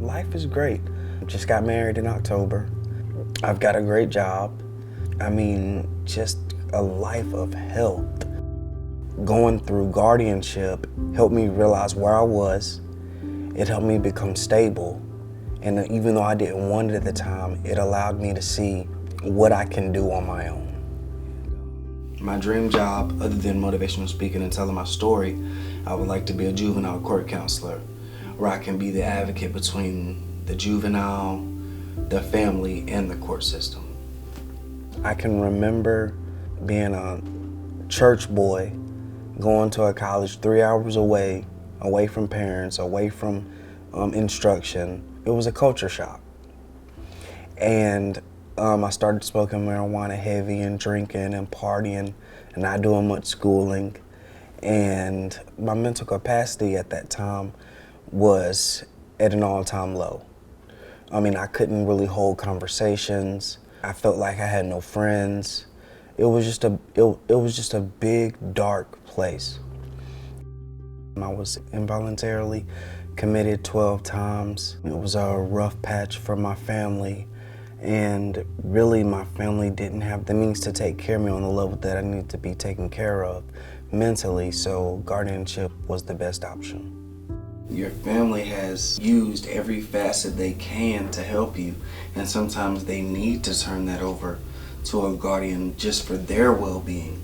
Life is great. Just got married in October. I've got a great job. Just a life of health. Going through guardianship helped me realize where I was. It helped me become stable. And even though I didn't want it at the time, it allowed me to see what I can do on my own. My dream job, other than motivational speaking and telling my story, I would like to be a juvenile court counselor, where I can be the advocate between the juvenile, the family, and the court system. I can remember being a church boy, going to a college 3 hours away from parents, away from instruction. It was a culture shock. And I started smoking marijuana heavy and drinking and partying and not doing much schooling. And my mental capacity at that time was at an all-time low. I couldn't really hold conversations. I felt like I had no friends. It was just a big, dark place. I was involuntarily committed 12 times. It was a rough patch for my family. And really, my family didn't have the means to take care of me on the level that I needed to be taken care of mentally, so guardianship was the best option. Your family has used every facet they can to help you, and sometimes they need to turn that over to a guardian just for their well-being.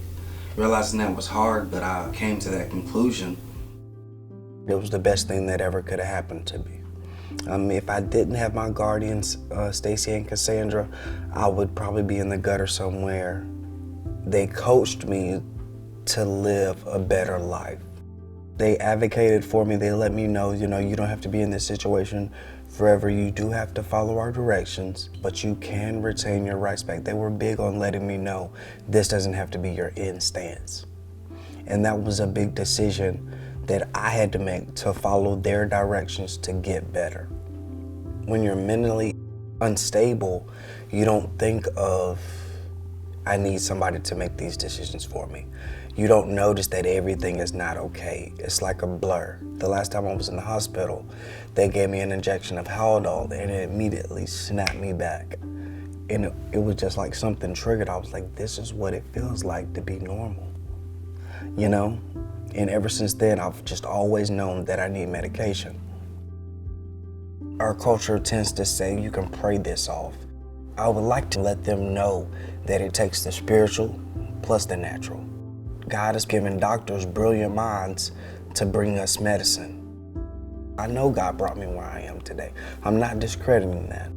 Realizing that was hard, but I came to that conclusion. It was the best thing that ever could have happened to me. If I didn't have my guardians, Stacy and Cassandra, I would probably be in the gutter somewhere. They coached me to live a better life. They advocated for me. They let me know, you don't have to be in this situation forever. You do have to follow our directions, but you can retain your rights back. They were big on letting me know this doesn't have to be your end stance. And that was a big decision that I had to make, to follow their directions to get better. When you're mentally unstable, you don't think of, I need somebody to make these decisions for me. You don't notice that everything is not okay. It's like a blur. The last time I was in the hospital, they gave me an injection of Haldol and it immediately snapped me back. And it was just like something triggered. I was like, this is what it feels like to be normal, And ever since then, I've just always known that I need medication. Our culture tends to say you can pray this off. I would like to let them know that it takes the spiritual plus the natural. God has given doctors brilliant minds to bring us medicine. I know God brought me where I am today. I'm not discrediting that.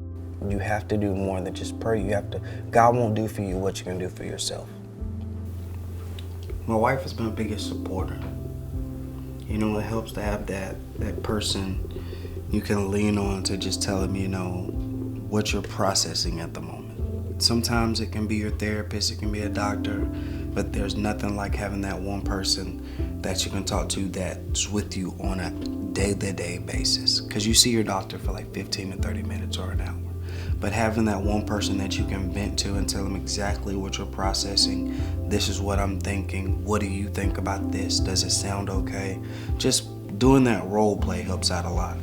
You have to do more than just pray. God won't do for you what you can do for yourself. My wife has been my biggest supporter. It helps to have that person you can lean on to just tell them, what you're processing at the moment. Sometimes it can be your therapist, it can be a doctor, but there's nothing like having that one person that you can talk to that's with you on a day-to-day basis. Because you see your doctor for like 15 to 30 minutes or an hour. But having that one person that you can vent to and tell them exactly what you're processing, this is what I'm thinking, what do you think about this, does it sound okay? Just doing that role play helps out a lot.